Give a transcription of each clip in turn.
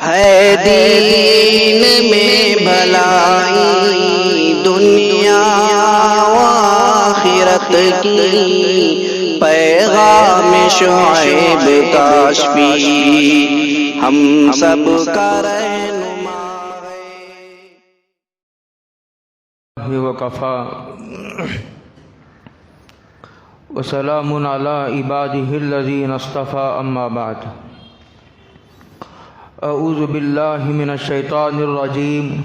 ہے دین میں بھلائی دنیا و آخرت کی، پیغام شعیب کاشفی ہم سب کا رہنما ہے۔ وکفا وسلام علی عباده الذین اصطفى اما بعد، اعوذ باللہ من الشیطان الرجیم،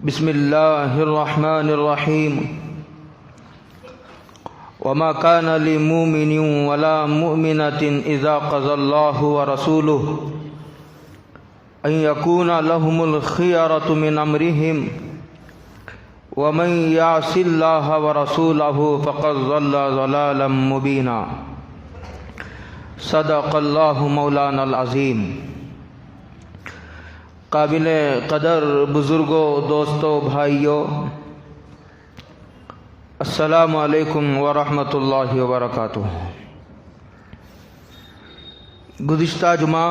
بسم اللہ الرحمن الرحیم۔ وما كان لمؤمن ولا مؤمنة إذا قضى الله ورسوله أن يكون لهم الخيرة من أمرهم ومن يعص الله ورسوله فقد ضل ضلالا مبينا۔ صدق اللہ مولانا العظیم۔ قابل قدر بزرگوں، دوستوں، بھائیوں، السلام علیکم ورحمۃ اللہ وبرکاتہ۔ گزشتہ جمعہ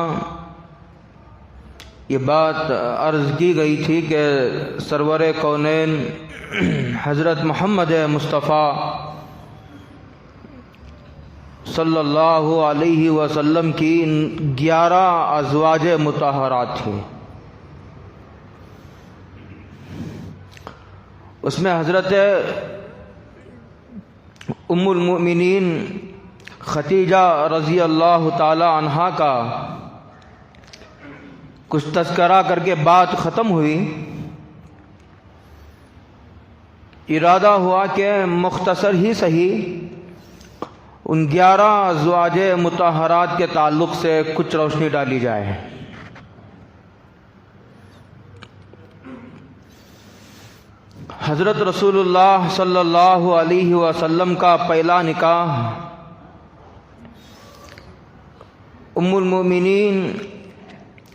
یہ بات عرض کی گئی تھی کہ سرور کونین حضرت محمد مصطفیٰ صلی اللہ علیہ وسلم کی 11 ازواج مطہرات تھے۔ اس میں حضرت ام المؤمنین خدیجہ رضی اللہ تعالی عنہا کا کچھ تذکرہ کر کے بات ختم ہوئی۔ ارادہ ہوا کہ مختصر ہی صحیح ان 11 ازواج مطہرات کے تعلق سے کچھ روشنی ڈالی جائے۔ حضرت رسول اللہ صلی اللہ علیہ وسلم کا پہلا نکاح ام المؤمنین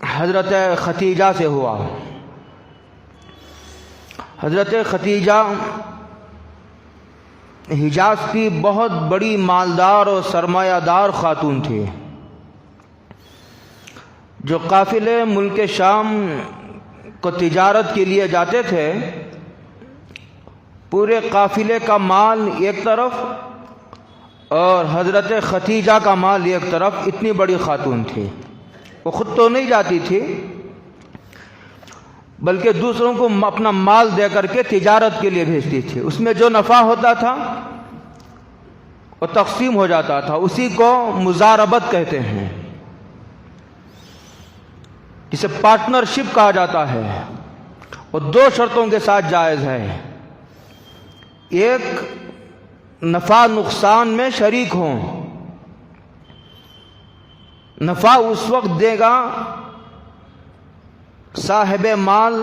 حضرت خدیجہ سے ہوا۔ حضرت خدیجہ حجاز کی بہت بڑی مالدار اور سرمایہ دار خاتون تھی، جو قافلے ملک شام کو تجارت کے لیے جاتے تھے، پورے قافلے کا مال ایک طرف اور حضرت خدیجہ کا مال ایک طرف۔ اتنی بڑی خاتون تھی، وہ خود تو نہیں جاتی تھی بلکہ دوسروں کو اپنا مال دے کر کے تجارت کے لیے بھیجتی تھی۔ اس میں جو نفع ہوتا تھا وہ تقسیم ہو جاتا تھا، اسی کو مزاربت کہتے ہیں، جسے پارٹنرشپ کہا جاتا ہے۔ وہ 2 شرطوں کے ساتھ جائز ہے، ایک نفع نقصان میں شریک ہوں۔ نفع اس وقت دے گا صاحب مال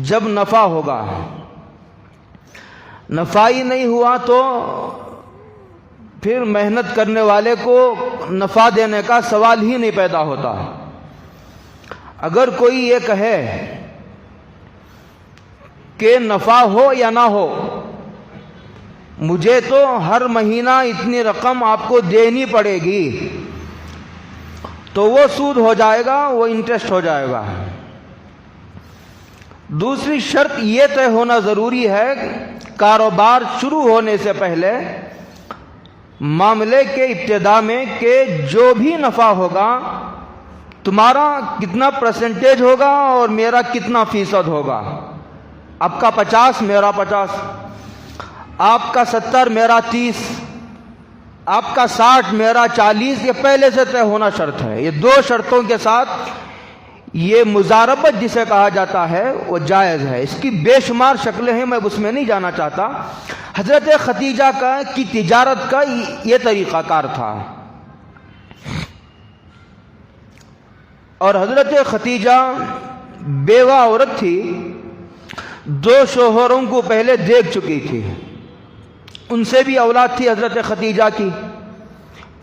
جب نفع ہوگا، نفع ہی نہیں ہوا تو پھر محنت کرنے والے کو نفع دینے کا سوال ہی نہیں پیدا ہوتا۔ اگر کوئی یہ کہے کہ نفع ہو یا نہ ہو، مجھے تو ہر مہینہ اتنی رقم آپ کو دینی پڑے گی، تو وہ سود ہو جائے گا، وہ انٹرسٹ ہو جائے گا۔ دوسری شرط یہ طے ہونا ضروری ہے، کاروبار شروع ہونے سے پہلے معاملے کے ابتدا میں، کہ جو بھی نفع ہوگا تمہارا کتنا پرسنٹیج ہوگا اور میرا کتنا فیصد ہوگا۔ آپ کا 50 میرا 50، آپ کا 70 میرا 30، آپ کا 60 میرا 40، یہ پہلے سے طے ہونا شرط ہے۔ یہ 2 شرطوں کے ساتھ یہ مزاربت جسے کہا جاتا ہے وہ جائز ہے۔ اس کی بے شمار شکلیں ہیں، میں اس میں نہیں جانا چاہتا۔ حضرت خدیجہ کی تجارت کا یہ طریقہ کار تھا، اور حضرت خدیجہ بیوہ عورت تھی، 2 شوہروں کو پہلے دیکھ چکی تھی، ان سے بھی اولاد تھی حضرت خدیجہ کی۔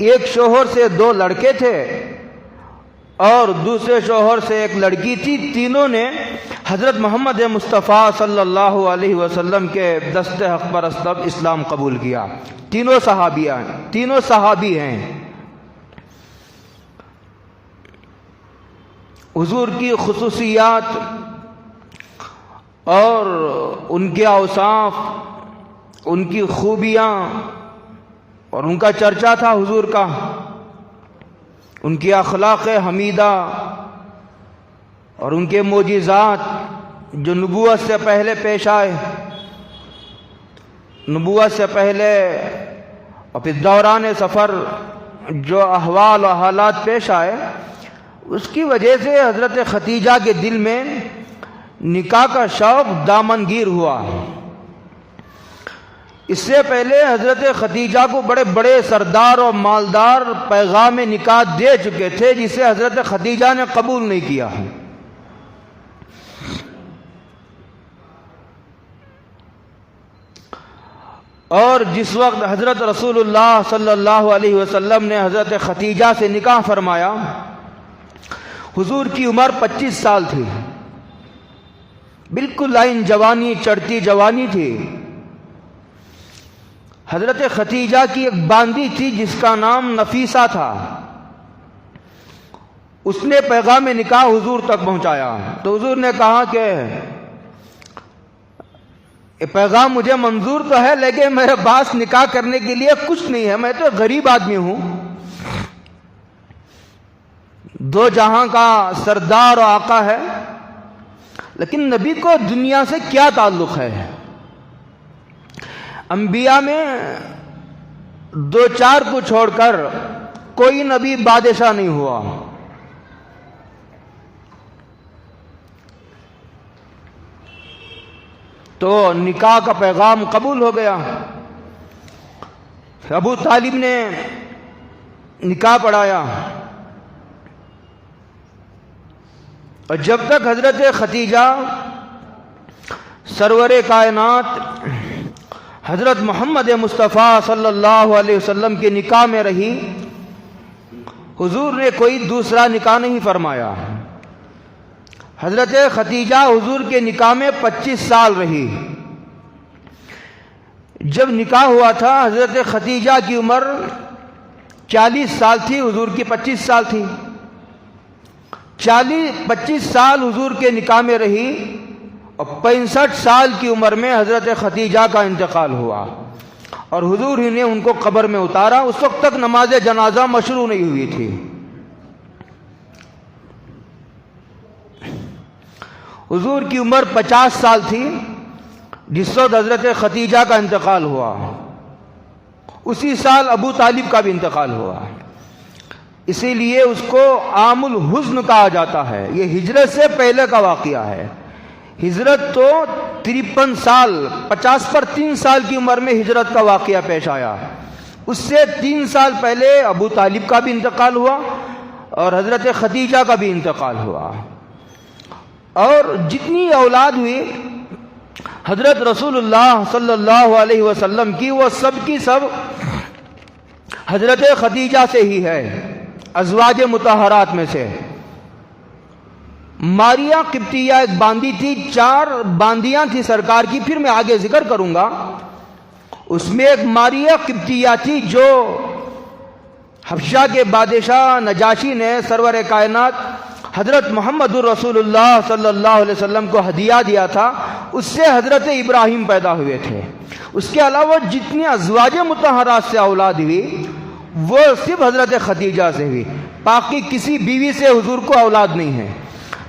ایک شوہر سے 2 لڑکے تھے اور دوسرے شوہر سے 1 لڑکی تھی۔ تینوں نے حضرت محمد مصطفیٰ صلی اللہ علیہ وسلم کے دست حق پرست اسلام قبول کیا۔ تینوں صحابی ہیں۔ حضور کی خصوصیات اور ان کے اوصاف، ان کی خوبیاں اور ان کا چرچا تھا حضور کا، ان کی اخلاق حمیدہ اور ان کے معجزات جو نبوت سے پہلے پیش آئے، نبوت سے پہلے اور پھر دوران سفر جو احوال و حالات پیش آئے، اس کی وجہ سے حضرت خدیجہ کے دل میں نکاح کا شوق دامنگیر ہوا۔ اس سے پہلے حضرت خدیجہ کو بڑے بڑے سردار اور مالدار پیغام نکاح دے چکے تھے، جسے حضرت خدیجہ نے قبول نہیں کیا۔ اور جس وقت حضرت رسول اللہ صلی اللہ علیہ وسلم نے حضرت خدیجہ سے نکاح فرمایا، حضور کی عمر 25 سال تھی، بالکل لائن جوانی، چڑھتی جوانی تھی۔ حضرت خدیجہ کی ایک باندی تھی جس کا نام نفیسہ تھا، اس نے پیغام نکاح حضور تک پہنچایا تو حضور نے کہا کہ یہ پیغام مجھے منظور تو ہے، لیکن میرے پاس نکاح کرنے کے لیے کچھ نہیں ہے، میں تو غریب آدمی ہوں، دو جہاں کا سردار و آقا ہے، لیکن نبی کو دنیا سے کیا تعلق ہے؟ انبیاء میں دو چار کو چھوڑ کر کوئی نبی بادشاہ نہیں ہوا۔ تو نکاح کا پیغام قبول ہو گیا۔ ابو طالب نے نکاح پڑھایا، اور جب تک حضرت خدیجہ سرور کائنات حضرت محمد مصطفیٰ صلی اللہ علیہ وسلم کے نکاح میں رہی، حضور نے کوئی دوسرا نکاح نہیں فرمایا۔ حضرت خدیجہ حضور کے نکاح میں 25 سال رہی۔ جب نکاح ہوا تھا حضرت خدیجہ کی عمر 40 سال تھی، حضور کی 25 سال تھی۔ 25 سال حضور کے نکاح میں رہی، اور 65 سال کی عمر میں حضرت خدیجہ کا انتقال ہوا، اور حضور ہی نے ان کو قبر میں اتارا۔ اس وقت تک نماز جنازہ مشروع نہیں ہوئی تھی۔ حضور کی عمر 50 سال تھی جس وقت حضرت خدیجہ کا انتقال ہوا، اسی سال ابو طالب کا بھی انتقال ہوا، اسی لیے اس کو عام الحزن کہا جاتا ہے۔ یہ ہجرت سے پہلے کا واقعہ ہے۔ ہجرت تو 53 سال، 50 پر 3 سال کی عمر میں ہجرت کا واقعہ پیش آیا۔ اس سے 3 سال پہلے ابو طالب کا بھی انتقال ہوا اور حضرت خدیجہ کا بھی انتقال ہوا، اور جتنی اولاد ہوئی حضرت رسول اللہ صلی اللہ علیہ وسلم کی، وہ سب کی سب حضرت خدیجہ سے ہی ہے، ازواج مطہرات میں سے۔ ماریا قبطیہ ایک باندی تھی، 4 باندیاں تھی سرکار کی، پھر میں آگے ذکر کروں گا۔ اس میں ایک ماریا قبطیہ تھی جو حبشہ کے بادشاہ نجاشی نے سرور کائنات حضرت محمد الرسول اللہ صلی اللہ علیہ وسلم کو ہدیہ دیا تھا، اس سے حضرت ابراہیم پیدا ہوئے تھے۔ اس کے علاوہ جتنی ازواج مطہرات سے اولاد ہوئی وہ صرف حضرت خدیجہ سے ہوئی، باقی کسی بیوی سے حضور کو اولاد نہیں ہے۔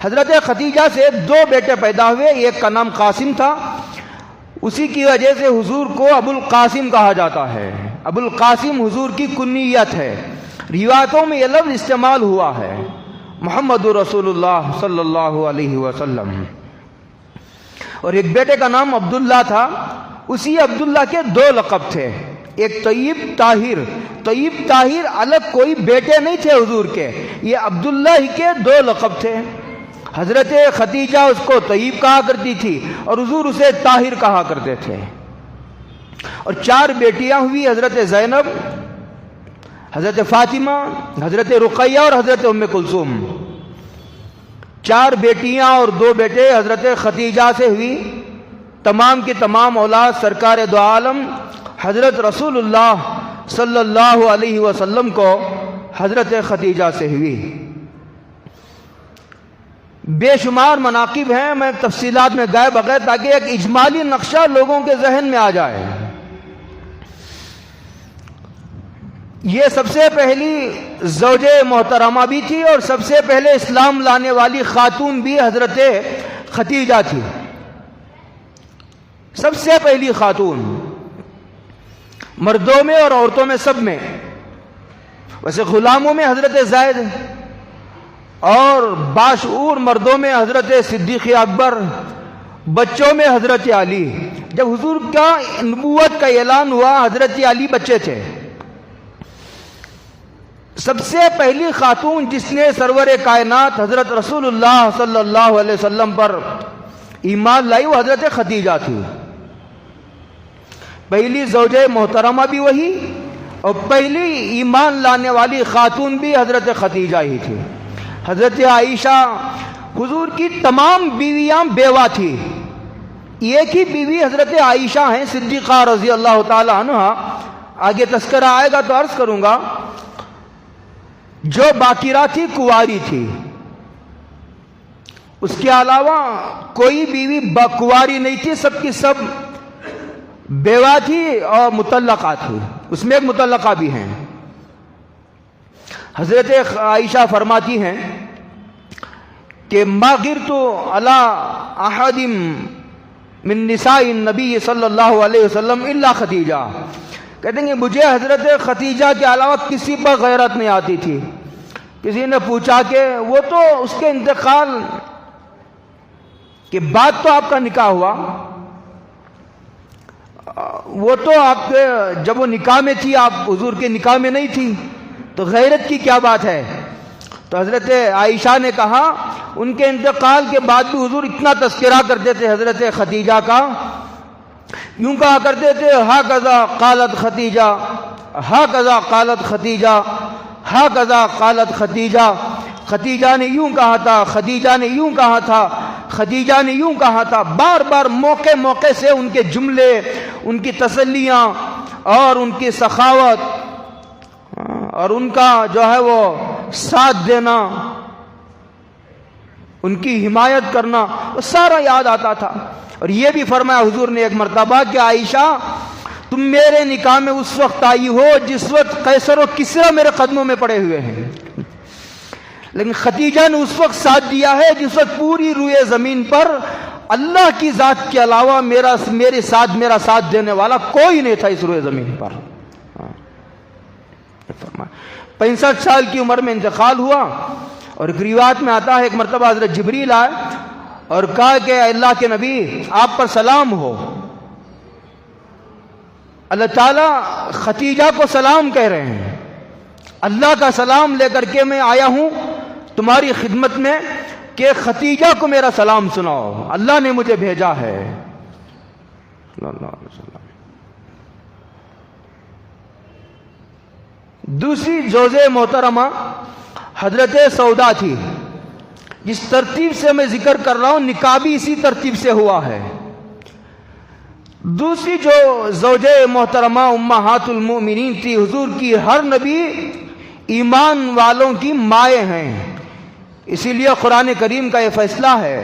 حضرت خدیجہ سے 2 بیٹے پیدا ہوئے، ایک کا نام قاسم تھا، اسی کی وجہ سے حضور کو ابو القاسم کہا جاتا ہے۔ ابو القاسم حضور کی کنیت ہے، روایتوں میں یہ لفظ استعمال ہوا ہے، محمد رسول اللہ صلی اللہ علیہ وسلم۔ اور ایک بیٹے کا نام عبداللہ تھا، اسی عبداللہ کے 2 لقب تھے، ایک طیب طاہر۔ طیب طاہر الگ کوئی بیٹے نہیں تھے حضور کے، یہ عبداللہ ہی کے 2 لقب تھے۔ حضرت خدیجہ اس کو طیب کہا کرتی تھی اور حضور اسے طاہر کہا کرتے تھے۔ اور 4 بیٹیاں ہوئی، حضرت زینب، حضرت فاطمہ، حضرت رقیہ اور حضرت ام کلثوم۔ 4 بیٹیاں اور 2 بیٹے حضرت خدیجہ سے ہوئی۔ تمام کی تمام اولاد سرکار دو عالم حضرت رسول اللہ صلی اللہ علیہ وسلم کو حضرت خدیجہ سے ہوئی۔ بے شمار مناقب ہیں، میں تفصیلات میں گئے بغیر تاکہ ایک اجمالی نقشہ لوگوں کے ذہن میں آ جائے۔ یہ سب سے پہلی زوجہ محترمہ بھی تھی اور سب سے پہلے اسلام لانے والی خاتون بھی حضرت ختیجہ تھی، سب سے پہلی خاتون، مردوں میں اور عورتوں میں سب میں۔ ویسے غلاموں میں حضرت زید اور باشعور مردوں میں حضرت صدیق اکبر، بچوں میں حضرت علی۔ جب حضور کا نبوت کا اعلان ہوا حضرت علی بچے تھے۔ سب سے پہلی خاتون جس نے سرور کائنات حضرت رسول اللہ صلی اللہ علیہ وسلم پر ایمان لائی وہ حضرت ختیجہ تھی۔ پہلی زوجہ محترمہ بھی وہی اور پہلی ایمان لانے والی خاتون بھی حضرت ختیجہ ہی تھی۔ حضرت عائشہ حضور کی تمام بیویاں بیوہ تھی، ایک ہی بیوی حضرت عائشہ ہیں صدیقہ رضی اللہ تعالی عنہ۔ آگے تذکرہ آئے گا تو عرض کروں گا، جو باکرہ تھی، کنواری تھی، اس کے علاوہ کوئی بیوی کنواری نہیں تھی، سب کی سب بیوہ تھی اور مطلقہ تھی، اس میں ایک مطلقہ بھی ہیں۔ حضرت عائشہ فرماتی ہیں کہ ما غرت علی احد من نساء النبی صلی اللہ علیہ وسلم الا ختیجہ، کہتے ہیں کہ مجھے حضرت ختیجہ کے علاوہ کسی پر غیرت نہیں آتی تھی۔ کسی نے پوچھا کہ وہ تو اس کے انتقال کے بعد تو آپ کا نکاح ہوا، وہ تو آپ کے جب وہ نکاح میں تھی آپ حضور کے نکاح میں نہیں تھی، تو غیرت کی کیا بات ہے؟ تو حضرت عائشہ نے کہا ان کے انتقال کے بعد بھی حضور اتنا تذکرہ کرتے تھے حضرت ختیجہ کا، یوں کہا کرتے تھے ہاکذا قالت ختیجہ، ہاکذا قالت ختیجہ، ہاکذا قالت ختیجہ، ختیجہ نے یوں کہا تھا، ختیجہ نے یوں کہا تھا، ختیجہ نے یوں کہا تھا۔ بار بار موقع موقع سے ان کے جملے، ان کی تسلیاں اور ان کی سخاوت اور ان کا جو ہے وہ ساتھ دینا، ان کی حمایت کرنا، وہ سارا یاد آتا تھا۔ اور یہ بھی فرمایا حضور نے ایک مرتبہ کہ عائشہ تم میرے نکاح میں اس وقت آئی ہو جس وقت قیصر و کسریٰ میرے قدموں میں پڑے ہوئے ہیں، لیکن ختیجہ نے اس وقت ساتھ دیا ہے جس وقت پوری روئے زمین پر اللہ کی ذات کے علاوہ میرا ساتھ دینے والا کوئی نہیں تھا اس روئے زمین پر۔ 65 سال کی عمر میں انتقال ہوا، اور ایک روایت میں آتا ہے ایک مرتبہ حضرت جبریل آئے اور کہا کہ اللہ کے نبی آپ پر سلام ہو، اللہ تعالیٰ ختیجہ کو سلام کہہ رہے ہیں، اللہ کا سلام لے کر کے میں آیا ہوں تمہاری خدمت میں کہ ختیجہ کو میرا سلام سناؤ، اللہ نے مجھے بھیجا ہے صلی اللہ علیہ وسلم۔ دوسری زوجہ محترمہ حضرت سودا تھی، جس ترتیب سے میں ذکر کر رہا ہوں نکاح بھی اسی ترتیب سے ہوا ہے۔ دوسری جو زوجہ محترمہ امہات المؤمنین تھی، حضور کی ہر نبی ایمان والوں کی مائیں ہیں، اسی لیے قرآن کریم کا یہ فیصلہ ہے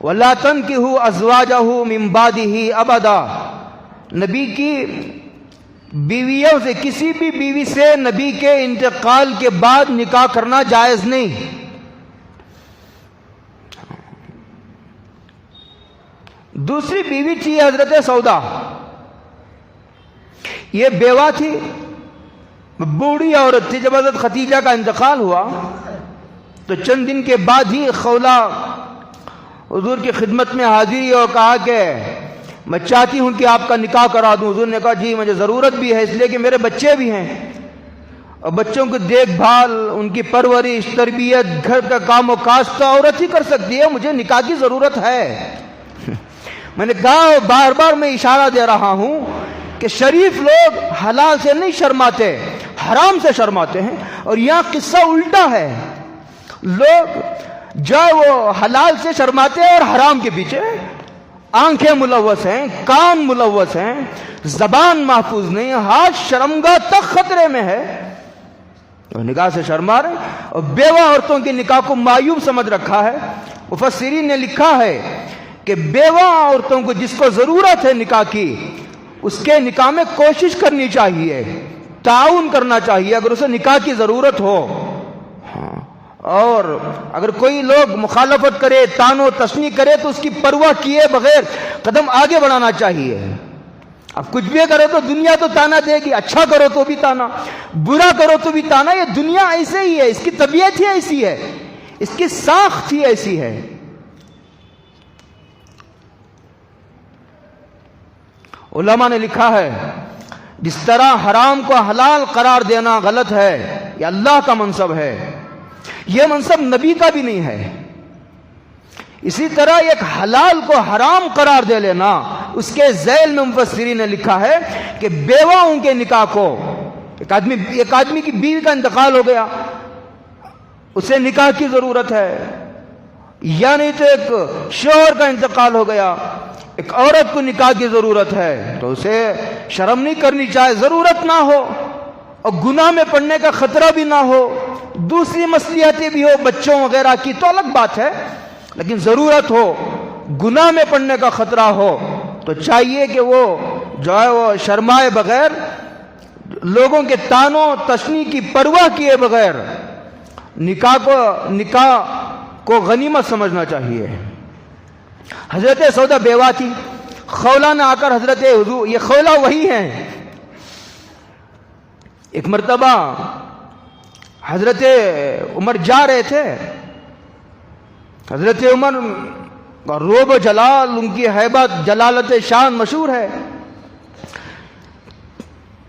وَلَا تَنْكِحُوا أَزْوَاجَهُ مِن بَعْدِهِ أَبَدًا، نبی کی بیویوں سے، کسی بھی بیوی سے نبی کے انتقال کے بعد نکاح کرنا جائز نہیں۔ دوسری بیوی تھی حضرت سودا، یہ بیوہ تھی، بوڑھی عورت تھی۔ جب حضرت ختیجہ کا انتقال ہوا تو چند دن کے بعد ہی خولہ حضور کی خدمت میں حاضری اور کہا کہ میں چاہتی ہوں کہ آپ کا نکاح کرا دوں۔ حضور نے کہا جی مجھے ضرورت بھی ہے، اس لیے کہ میرے بچے بھی ہیں اور بچوں کی دیکھ بھال، ان کی پرورش، تربیت، گھر کا کام و کاج تو عورت ہی کر سکتی ہے، مجھے نکاح کی ضرورت ہے۔ میں نے کہا بار بار میں اشارہ دے رہا ہوں کہ شریف لوگ حلال سے نہیں شرماتے، حرام سے شرماتے ہیں، اور یہاں قصہ الٹا ہے، لوگ جو وہ حلال سے شرماتے ہیں اور حرام کے پیچھے آنکھیں ملوث ہیں، کان ملوث ہیں، زبان محفوظ نہیں، ہاتھ شرمگاہ تک خطرے میں ہے، اور نکاح سے شرما رہے ہیں، اور بیوہ عورتوں کی نکاح کو معیوب سمجھ رکھا ہے۔ مفسرین نے لکھا ہے کہ بیوہ عورتوں کو جس کو ضرورت ہے نکاح کی، اس کے نکاح میں کوشش کرنی چاہیے، تعاون کرنا چاہیے اگر اسے نکاح کی ضرورت ہو۔ اور اگر کوئی لوگ مخالفت کرے، تان و تشنیع کرے تو اس کی پرواہ کیے بغیر قدم آگے بڑھانا چاہیے۔ اب کچھ بھی کرو تو دنیا تو تانا دے گی، اچھا کرو تو بھی تانا، برا کرو تو بھی تانا۔ یہ دنیا ایسے ہی ہے، اس کی طبیعت ہی ایسی ہے، اس کی ساخت ہی ایسی ہے۔ علماء نے لکھا ہے جس طرح حرام کو حلال قرار دینا غلط ہے، یہ اللہ کا منصب ہے، یہ منصب نبی کا بھی نہیں ہے۔ اسی طرح ایک حلال کو حرام قرار دے لینا، اس کے ذیل میں مفسرین نے لکھا ہے کہ بیواؤں کے نکاح کو، ایک آدمی کی بیوی کا انتقال ہو گیا، اسے نکاح کی ضرورت ہے، یا نہیں تو ایک شوہر کا انتقال ہو گیا، ایک عورت کو نکاح کی ضرورت ہے، تو اسے شرم نہیں کرنی چاہے، ضرورت نہ ہو اور گناہ میں پڑنے کا خطرہ بھی نہ ہو، دوسری مصلحتیں بھی ہو بچوں وغیرہ کی تو الگ بات ہے، لیکن ضرورت ہو، گناہ میں پڑنے کا خطرہ ہو تو چاہیے کہ وہ جو ہے وہ شرمائے بغیر، لوگوں کے تانوں تشنیع کی پرواہ کیے بغیر نکاح کو غنیمت سمجھنا چاہیے۔ حضرت سودا بیوہ تھی، خولہ نے آ کر حضرت حضور، یہ خولہ وہی ہیں، ایک مرتبہ حضرت عمر جا رہے تھے، حضرت عمر روب و جلال، ان کی ہیبت جلالت شان مشہور ہے۔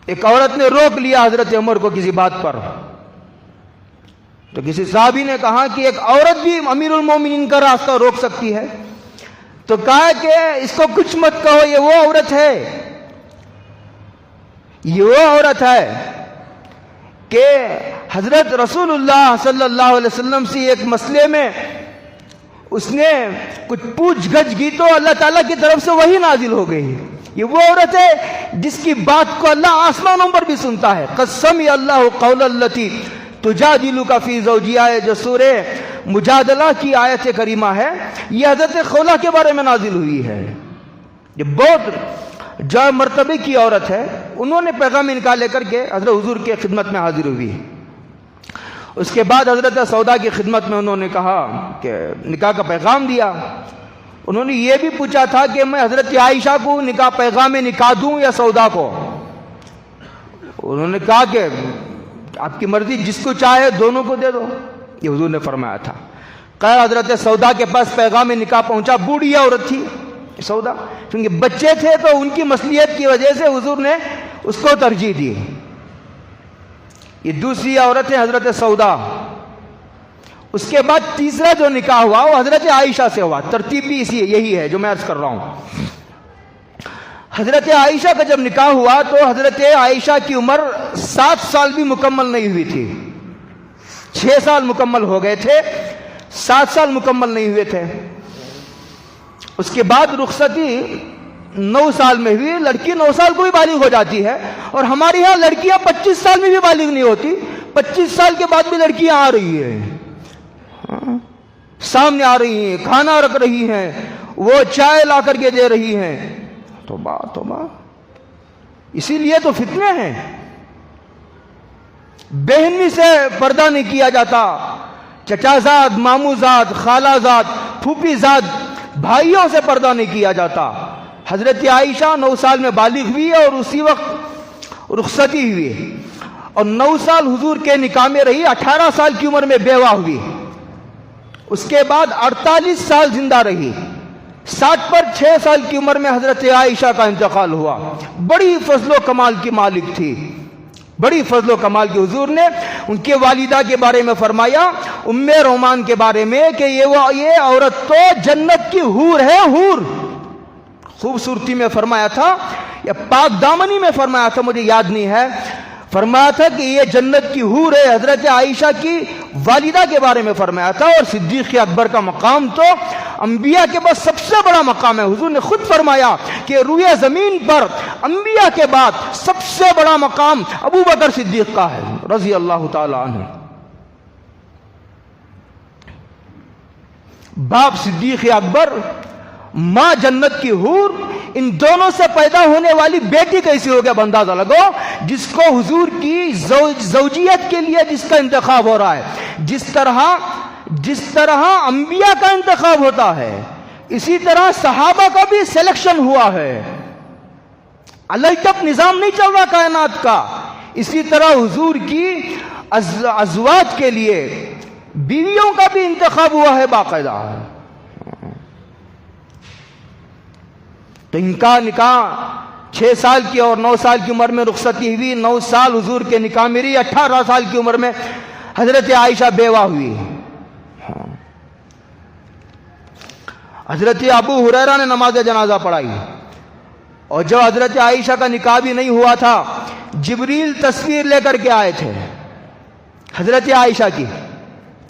ایک عورت نے روک لیا حضرت عمر کو کسی بات پر، تو کسی صحابی نے کہا کہ ایک عورت بھی امیر المومنین کا راستہ روک سکتی ہے، تو کہا کہ اس کو کچھ مت کہو، یہ وہ عورت ہے، یہ وہ عورت ہے کہ حضرت رسول اللہ صلی اللہ علیہ وسلم سے ایک مسئلے میں اس نے کچھ پوچھ گچھ کی تو اللہ تعالیٰ کی طرف سے وحی نازل ہو گئی۔ یہ وہ عورت ہے جس کی بات کو اللہ آسمانوں پر بھی سنتا ہے۔ قد سمع اللہ قول التی تجادلک فی زوجہا، جو سورہ مجادلہ کی آیت کریمہ ہے، یہ حضرت خولہ کے بارے میں نازل ہوئی ہے۔ یہ بہت جو مرتبے کی عورت ہے، انہوں نے پیغام نکاح لے کر کے حضرت حضور کے خدمت میں حاضر ہوئی۔ اس کے بعد حضرت سودا کی خدمت میں انہوں نے کہا کہ نکاح کا پیغام دیا۔ انہوں نے یہ بھی پوچھا تھا کہ میں حضرت عائشہ کو نکاح پیغام نکاح دوں یا سودا کو؟ انہوں نے کہا کہ آپ کی مرضی، جس کو چاہے دونوں کو دے دو، یہ حضور نے فرمایا تھا۔ خیر حضرت سودا کے پاس پیغام نکاح پہنچا، بوڑھی عورت تھی سودا، کیونکہ بچے تھے تو ان کی مصلحت کی وجہ سے حضور نے اس کو ترجیح دی۔ یہ دوسری عورت ہے حضرت سودا۔ اس کے بعد تیسرا جو نکاح ہوا وہ حضرت عائشہ سے ہوا، ترتیب بھی یہی ہے جو میں عرض کر رہا ہوں۔ حضرت عائشہ کا جب نکاح ہوا تو حضرت عائشہ کی عمر 7 سال بھی مکمل نہیں ہوئی تھی، 6 سال مکمل ہو گئے تھے، 7 سال مکمل نہیں ہوئے تھے۔ اس کے بعد رخصتی 9 سال میں ہوئی، لڑکی 9 سال کو بھی بالغ ہو جاتی ہے، اور ہمارے ہاں لڑکیاں 25 سال میں بھی بالغ نہیں ہوتی، 25 سال کے بعد بھی لڑکیاں آ رہی ہیں، سامنے آ رہی ہیں، کھانا رکھ رہی ہیں، وہ چائے لا کر کے دے رہی ہیں۔ توبہ توبہ، اسی لیے تو فتنے ہیں۔ بہنوی سے پردہ نہیں کیا جاتا، چچا زاد، مامو زاد، خالہ زاد، پھوپھی زاد، بھائیوں سے پردہ نہیں کیا جاتا۔ حضرت عائشہ 9 سال میں بالغ ہوئی اور اسی وقت رخصتی ہوئی، اور 9 سال حضور کے نکاح میں رہی، 18 سال کی عمر میں بیوہ ہوئی۔ اس کے بعد 48 سال زندہ رہی، 60 پر 6 سال کی عمر میں حضرت عائشہ کا انتقال ہوا۔ بڑی فضل و کمال کی مالک تھی، بڑی فضل و کمال کی۔ حضور نے ان کے والدہ کے بارے میں فرمایا، ام رومان کے بارے میں، کہ یہ عورت تو جنت کی حور ہے، حور۔ خوبصورتی میں فرمایا تھا یا پاک دامنی میں فرمایا تھا، مجھے یاد نہیں ہے، فرمایا تھا کہ یہ جنت کی حور ہے۔ حضرت عائشہ کی والدہ کے بارے میں فرمایا تھا۔ اور صدیق اکبر کا مقام تو انبیاء کے بعد سب سے بڑا مقام ہے۔ حضور نے خود فرمایا کہ روئے زمین پر انبیاء کے بعد سب سے بڑا مقام ابو بکر صدیق کا ہے رضی اللہ تعالی عنہ۔ باپ صدیق اکبر، ماں جنت کی حور، ان دونوں سے پیدا ہونے والی بیٹی کیسی ہو گیا اندازہ لگو، جس کو حضور کی زوجیت کے لیے جس کا انتخاب ہو رہا ہے۔ جس طرح انبیاء کا انتخاب ہوتا ہے، اسی طرح صحابہ کا بھی سلیکشن ہوا ہے۔ الگ تک نظام نہیں چل رہا کائنات کا، اسی طرح حضور کی ازواج کے لیے بیویوں کا بھی انتخاب ہوا ہے باقاعدہ۔ تو ان کا نکاح 6 سال کی اور 9 سال کی عمر میں رخصتی ہوئی، 9 سال حضور کے نکاح میں رہی، 18 سال کی عمر میں حضرت عائشہ بیوہ ہوئی۔ حضرت ابو ہریرہ نے نماز جنازہ پڑھائی، اور جب حضرت عائشہ کا نکاح بھی نہیں ہوا تھا، جبریل تصویر لے کر کے آئے تھے حضرت عائشہ کی،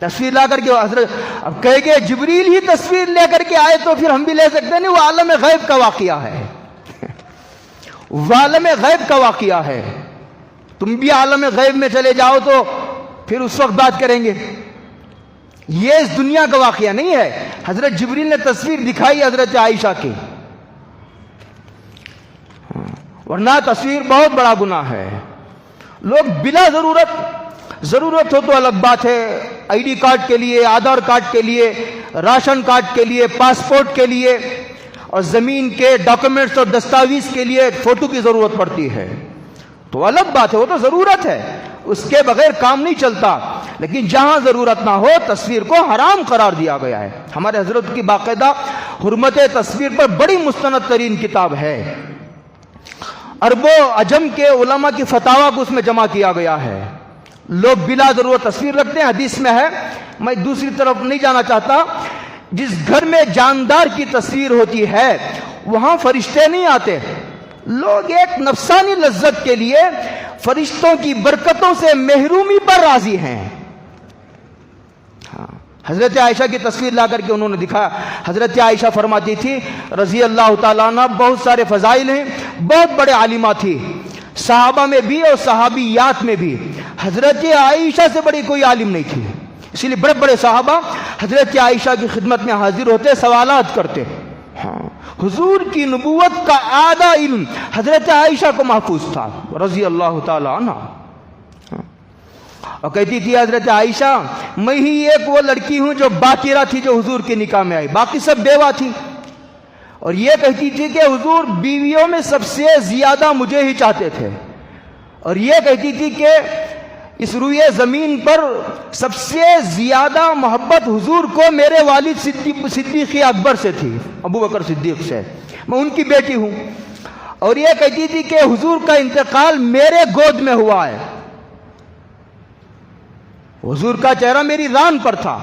تصویر لا کر کے اب کہے کہ جبریل ہی تصویر لے کر کے آئے تو پھر ہم بھی لے سکتے نہیں، وہ عالم غیب کا واقعہ ہے، وہ عالم غیب کا واقعہ ہے۔ تم بھی عالم غیب میں چلے جاؤ تو پھر اس وقت بات کریں گے، یہ اس دنیا کا واقعہ نہیں ہے۔ حضرت جبریل نے تصویر دکھائی حضرت عائشہ کی، ورنہ تصویر بہت بڑا گناہ ہے۔ لوگ بلا ضرورت ہو تو الگ بات ہے، آئی ڈی کارڈ کے لیے، آدھار کارڈ کے لیے، راشن کارڈ کے لیے، پاسپورٹ کے لیے اور زمین کے ڈاکومنٹس اور دستاویز کے لیے فوٹو کی ضرورت پڑتی ہے تو الگ بات ہے، وہ تو ضرورت ہے، اس کے بغیر کام نہیں چلتا۔ لیکن جہاں ضرورت نہ ہو تصویر کو حرام قرار دیا گیا ہے۔ ہمارے حضرت کی باقاعدہ حرمت تصویر پر بڑی مستند ترین کتاب ہے، عرب و عجم کے علماء کی فتاوی کو اس میں جمع کیا گیا ہے۔ لوگ بلا ضرورت تصویر رکھتے ہیں، حدیث میں ہے، میں دوسری طرف نہیں جانا چاہتا، جس گھر میں جاندار کی تصویر ہوتی ہے وہاں فرشتے نہیں آتے۔ لوگ ایک نفسانی لذت کے لیے فرشتوں کی برکتوں سے محرومی پر راضی ہیں۔ حضرت عائشہ کی تصویر لا کر کے انہوں نے دکھایا۔ حضرت عائشہ فرماتی تھی رضی اللہ تعالیٰ عنہ، بہت سارے فضائل ہیں، بہت بڑے عالمہ تھی، صحابہ میں بھی اور صحابیات میں بھی حضرت عائشہ سے بڑی کوئی عالم نہیں تھی، اسی لیے بڑے بڑے صحابہ حضرت عائشہ کی خدمت میں حاضر ہوتے، سوالات کرتے۔ حضور کی نبوت کا آدھا علم حضرت عائشہ کو محفوظ تھا رضی اللہ تعالی عنہ، اور کہتی تھی حضرت عائشہ میں ہی ایک وہ لڑکی ہوں جو باکرہ تھی جو حضور کے نکاح میں آئی، باقی سب بیوہ تھی، اور یہ کہتی تھی کہ حضور بیویوں میں سب سے زیادہ مجھے ہی چاہتے تھے، اور یہ کہتی تھی کہ اس روئے زمین پر سب سے زیادہ محبت حضور کو میرے والد صدیق اکبر سے تھی، ابو بکر صدیق سے، میں ان کی بیٹی ہوں، اور یہ کہتی تھی کہ حضور کا انتقال میرے گود میں ہوا ہے، حضور کا چہرہ میری ران پر تھا،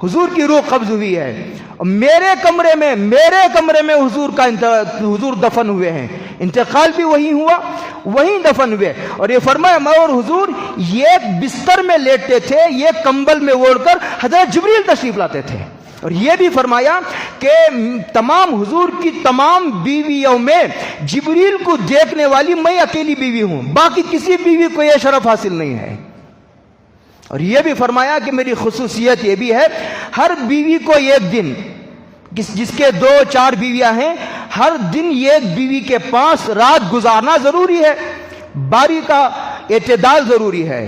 حضور کی روح قبض ہوئی ہے، اور میرے کمرے میں حضور دفن ہوئے ہیں، انتقال بھی وہی ہوا، وہیں دفن ہوئے، اور یہ فرمایا میں اور حضور ایک بستر میں لیٹتے تھے، یہ کمبل میں اوڑھ کر حضرت جبریل تشریف لاتے تھے، اور یہ بھی فرمایا کہ تمام حضور کی تمام بیویوں میں جبریل کو دیکھنے والی میں اکیلی بیوی ہوں، باقی کسی بیوی کو یہ شرف حاصل نہیں ہے، اور یہ بھی فرمایا کہ میری خصوصیت یہ بھی ہے ہر بیوی کو ایک دن، جس کے 2-4 بیویاں ہیں، ہر دن ایک بیوی کے پاس رات گزارنا ضروری ہے، باری کا اعتدال ضروری ہے۔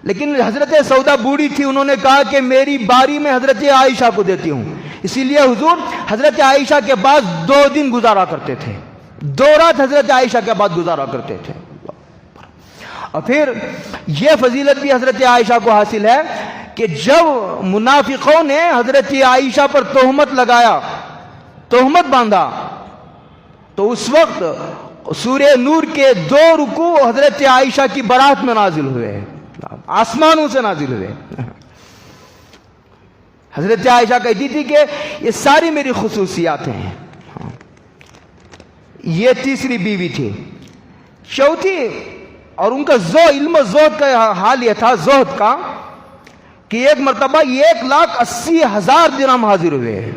لیکن حضرت سودا بوڑھی تھی، انہوں نے کہا کہ میری باری میں حضرت عائشہ کو دیتی ہوں، اسی لیے حضور حضرت عائشہ کے پاس 2 دن گزارا کرتے تھے، 2 رات حضرت عائشہ کے بعد گزارا کرتے تھے۔ اور پھر یہ فضیلت بھی حضرت عائشہ کو حاصل ہے کہ جب منافقوں نے حضرت عائشہ پر تہمت لگایا، تہمت باندھا، تو اس وقت سورہ نور کے 2 رکوع حضرت عائشہ کی برات میں نازل ہوئے، آسمانوں سے نازل ہوئے۔ حضرت عائشہ کہتی تھی کہ یہ ساری میری خصوصیات ہیں۔ یہ تیسری بیوی تھی۔ چوتھی، اور ان کا علم و زہد کا حال یہ تھا، زہد کا، کہ ایک مرتبہ 1,80,000 درہم حاضر ہوئے،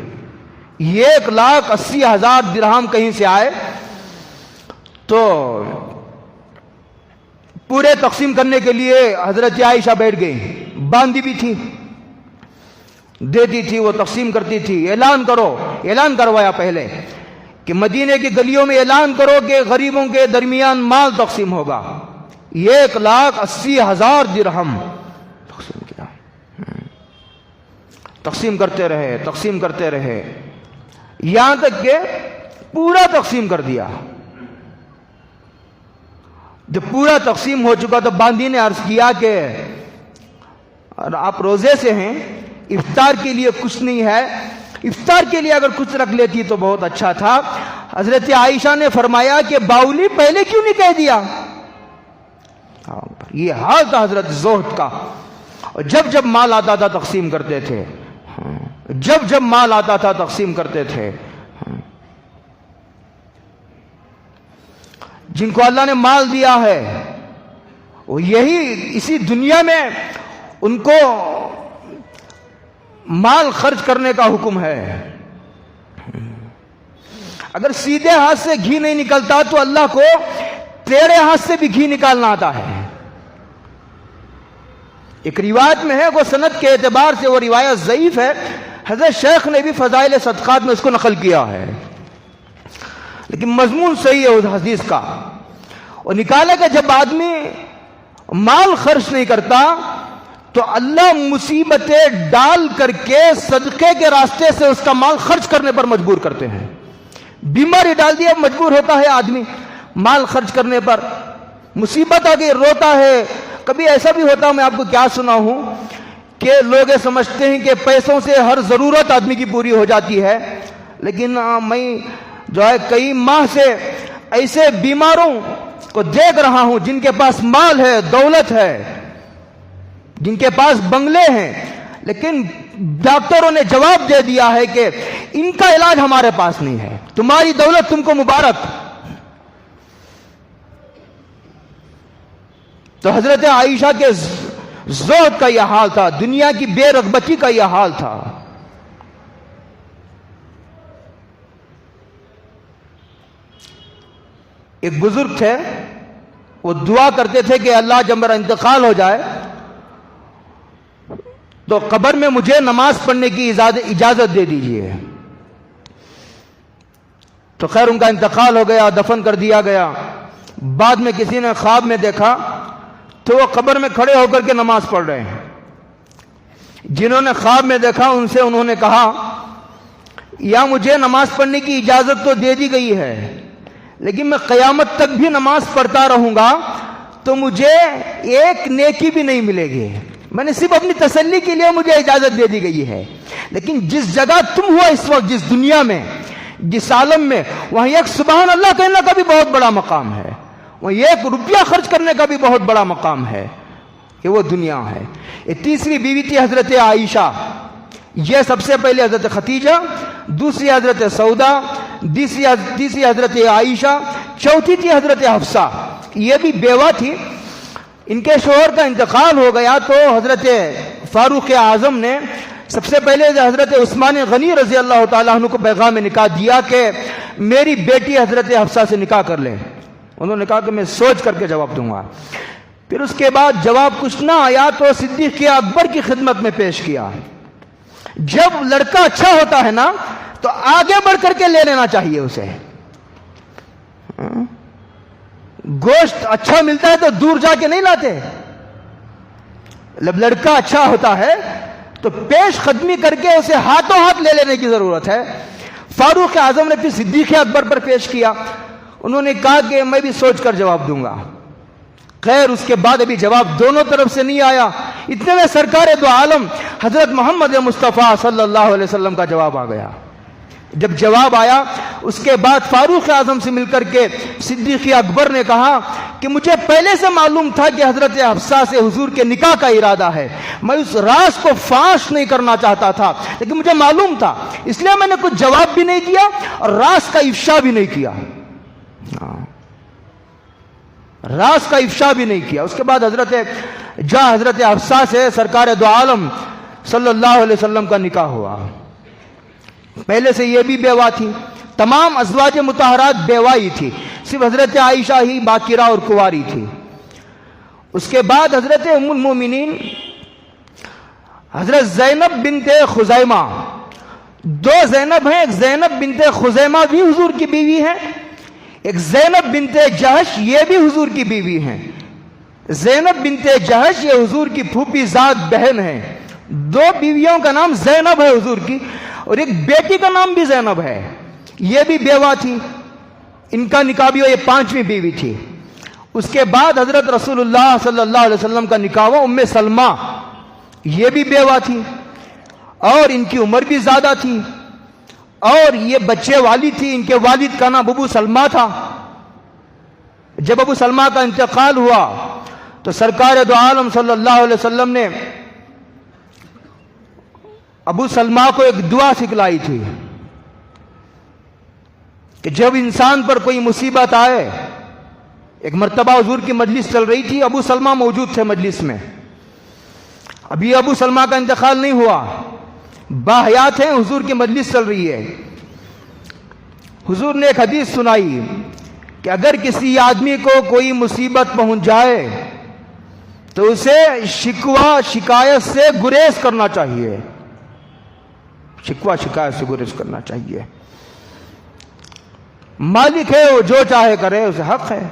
1,80,000 درہم کہیں سے آئے تو پورے تقسیم کرنے کے لیے حضرت عائشہ بیٹھ گئی، باندھی بھی تھی، دیتی تھی، وہ تقسیم کرتی تھی. اعلان کرو، اعلان کروایا پہلے کہ مدینے کی گلیوں میں اعلان کرو کہ غریبوں کے درمیان مال تقسیم ہوگا. 1,80,000 درہم تقسیم کیا. تقسیم کرتے رہے، تقسیم کرتے رہے، یہاں تک کہ پورا تقسیم کر دیا. جب پورا تقسیم ہو چکا تو باندی نے عرض کیا کہ آپ روزے سے ہیں، افطار کے لیے کچھ نہیں ہے، افطار کے لیے اگر کچھ رکھ لیتی تو بہت اچھا تھا. حضرت عائشہ نے فرمایا کہ باؤلی پہلے کیوں نہیں کہہ دیا. یہ حال تھا حضرت زہد کا. اور جب جب مال آتا تھا تقسیم کرتے تھے، جب جب مال آتا تھا تقسیم کرتے تھے. جن کو اللہ نے مال دیا ہے وہ یہی اسی دنیا میں ان کو مال خرچ کرنے کا حکم ہے. اگر سیدھے ہاتھ سے گھی نہیں نکلتا تو اللہ کو ٹیڑھے ہاتھ سے بھی گھی نکالنا آتا ہے. ایک روایت میں ہے، وہ سند کے اعتبار سے وہ روایت ضعیف ہے، حضرت شیخ نے بھی فضائل صدقات میں اس کو نقل کیا ہے، لیکن مضمون صحیح ہے اس حدیث کا. اور نکالے کہ جب آدمی مال خرچ نہیں کرتا تو اللہ مصیبتیں ڈال کر کے صدقے کے راستے سے اس کا مال خرچ کرنے پر مجبور کرتے ہیں. بیماری ڈال دی، اب مجبور ہوتا ہے آدمی مال خرچ کرنے پر. مصیبت آ گئی، روتا ہے. کبھی ایسا بھی ہوتا ہے، میں آپ کو کیا سنا ہوں کہ لوگ سمجھتے ہیں کہ پیسوں سے ہر ضرورت آدمی کی پوری ہو جاتی ہے، لیکن میں جو ہے کئی ماہ سے ایسے بیماروں کو دیکھ رہا ہوں جن کے پاس مال ہے، دولت ہے، جن کے پاس بنگلے ہیں، لیکن ڈاکٹروں نے جواب دے دیا ہے کہ ان کا علاج ہمارے پاس نہیں ہے، تمہاری دولت تم کو مبارک. تو حضرت عائشہ کے زہد کا یہ حال تھا، دنیا کی بے رغبتی کا یہ حال تھا. ایک بزرگ تھے، وہ دعا کرتے تھے کہ اللہ جب میرا انتقال ہو جائے تو قبر میں مجھے نماز پڑھنے کی اجازت دے دیجیے. تو خیر ان کا انتقال ہو گیا، دفن کر دیا گیا. بعد میں کسی نے خواب میں دیکھا تو وہ قبر میں کھڑے ہو کر کے نماز پڑھ رہے ہیں. جنہوں نے خواب میں دیکھا ان سے انہوں نے کہا یا مجھے نماز پڑھنے کی اجازت تو دے دی گئی ہے، لیکن میں قیامت تک بھی نماز پڑھتا رہوں گا تو مجھے ایک نیکی بھی نہیں ملے گی. میں نے صرف اپنی تسلی کے لیے مجھے اجازت دے دی گئی ہے، لیکن جس جگہ تم ہو اس وقت، جس دنیا میں، جس عالم میں، وہاں ایک سبحان اللہ کہنے کا بھی بہت بڑا مقام ہے، وہ ایک روپیہ خرچ کرنے کا بھی بہت بڑا مقام ہے. یہ وہ دنیا ہے. یہ تیسری بیوی تھی حضرت عائشہ. یہ سب سے پہلے حضرت ختیجہ، دوسری حضرت سودا، تیسری حضرت عائشہ، چوتھی تھی حضرت حفصہ. یہ بھی بیوہ تھی. ان کے شوہر کا انتقال ہو گیا تو حضرت فاروق اعظم نے سب سے پہلے حضرت عثمان غنی رضی اللہ تعالیٰ عنہ کو پیغام نکاح دیا کہ میری بیٹی حضرت حفصہ سے نکاح کر لیں. انہوں نے کہا کہ میں سوچ کر کے جواب دوں گا. پھر اس کے بعد جواب کچھ نہ آیا تو صدیق اکبر کی خدمت میں پیش کیا. جب لڑکا اچھا ہوتا ہے نا تو آگے بڑھ کر کے لے لینا چاہیے اسے. گوشت اچھا ملتا ہے تو دور جا کے نہیں لاتے. جب لڑکا اچھا ہوتا ہے تو پیش قدمی کر کے اسے ہاتھوں ہاتھ لے لینے کی ضرورت ہے. فاروق اعظم نے پھر صدیق اکبر پر پیش کیا. انہوں نے کہا کہ میں بھی سوچ کر جواب دوں گا. خیر اس کے بعد ابھی جواب دونوں طرف سے نہیں آیا. اتنے میں سرکار دو عالم حضرت محمد مصطفیٰ صلی اللہ علیہ وسلم کا جواب آ گیا. جب جواب آیا اس کے بعد فاروق اعظم سے مل کر کے صدیق اکبر نے کہا کہ مجھے پہلے سے معلوم تھا کہ حضرت حفصہ سے حضور کے نکاح کا ارادہ ہے. میں اس راز کو فاش نہیں کرنا چاہتا تھا لیکن مجھے معلوم تھا، اس لیے میں نے کچھ جواب بھی نہیں دیا اور راز کا افشا بھی نہیں کیا. راز کا افشا بھی نہیں کیا. اس کے بعد حضرت حفصہ سے سرکار دو عالم صلی اللہ علیہ وسلم کا نکاح ہوا. پہلے سے یہ بھی بیوہ تھی. تمام ازواج مطہرات بیوہ ہی تھی، صرف حضرت عائشہ ہی باکرہ اور کنواری تھی. اس کے بعد حضرت ام المومنین حضرت زینب بنت خزیمہ، دو زینب ہیں، ایک زینب بنت خزیمہ بھی حضور کی بیوی ہے، ایک زینب بنت جہش یہ بھی حضور کی بیوی ہیں۔ زینب بنت جہش یہ حضور کی پھوپھی ذات بہن ہے۔ دو بیویوں کا نام زینب ہے حضور کی، اور ایک بیٹی کا نام بھی زینب ہے، یہ بھی بیوہ تھی، ان کا نکاح بھی ہوا، یہ پانچویں بیوی تھی۔ اس کے بعد حضرت رسول اللہ صلی اللہ علیہ وسلم کا نکاح ہوا ام سلمہ، یہ بھی بیوہ تھی اور ان کی عمر بھی زیادہ تھی اور یہ بچے والی تھی۔ ان کے والد کا نام ابو سلمہ تھا۔ جب ابو سلمہ کا انتقال ہوا تو سرکار دو عالم صلی اللہ علیہ وسلم نے ابو سلمہ کو ایک دعا سکھلائی تھی کہ جب انسان پر کوئی مصیبت آئے، ایک مرتبہ حضور کی مجلس چل رہی تھی، ابو سلمہ موجود تھے مجلس میں، ابھی ابو سلمہ کا انتقال نہیں ہوا، باحیات ہیں، حضور کی مجلس چل رہی ہے۔ حضور نے ایک حدیث سنائی کہ اگر کسی آدمی کو کوئی مصیبت پہنچ جائے تو اسے شکوہ شکایت سے گریز کرنا چاہیے، شکوہ شکایت سے گریز کرنا چاہیے۔ مالک ہے وہ جو چاہے کرے، اسے حق ہے۔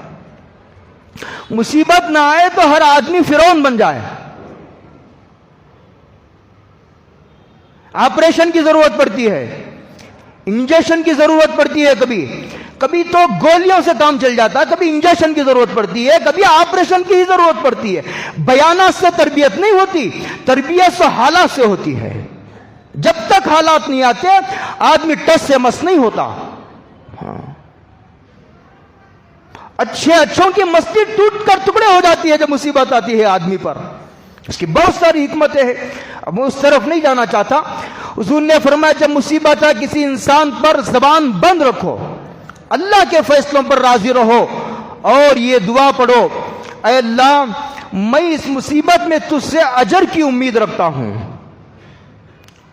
مصیبت نہ آئے تو ہر آدمی فرعون بن جائے، آپریشن کی ضرورت پڑتی ہے، انجیکشن کی ضرورت پڑتی ہے، کبھی تو گولیوں سے کام چل جاتا ہے، کبھی انجیکشن کی ضرورت پڑتی ہے، کبھی آپریشن کی ہی ضرورت پڑتی ہے۔ بیانات سے تربیت نہیں ہوتی، تربیت تو حالات سے ہوتی ہے۔ جب تک حالات نہیں آتے آدمی ٹس سے مس نہیں ہوتا۔ اچھے اچھوں کی مسجد ٹوٹ کر ٹکڑے ہو جاتی ہے جب مصیبت آتی ہے آدمی پر، اس کی بہت ساری حکمتیں ہیں، اب میں اس طرف نہیں جانا چاہتا۔ حضور نے فرمایا جب مصیبت ہے کسی انسان پر زبان بند رکھو، اللہ کے فیصلوں پر راضی رہو اور یہ دعا پڑھو، اے اللہ میں اس مصیبت میں تجھ سے اجر کی امید رکھتا ہوں،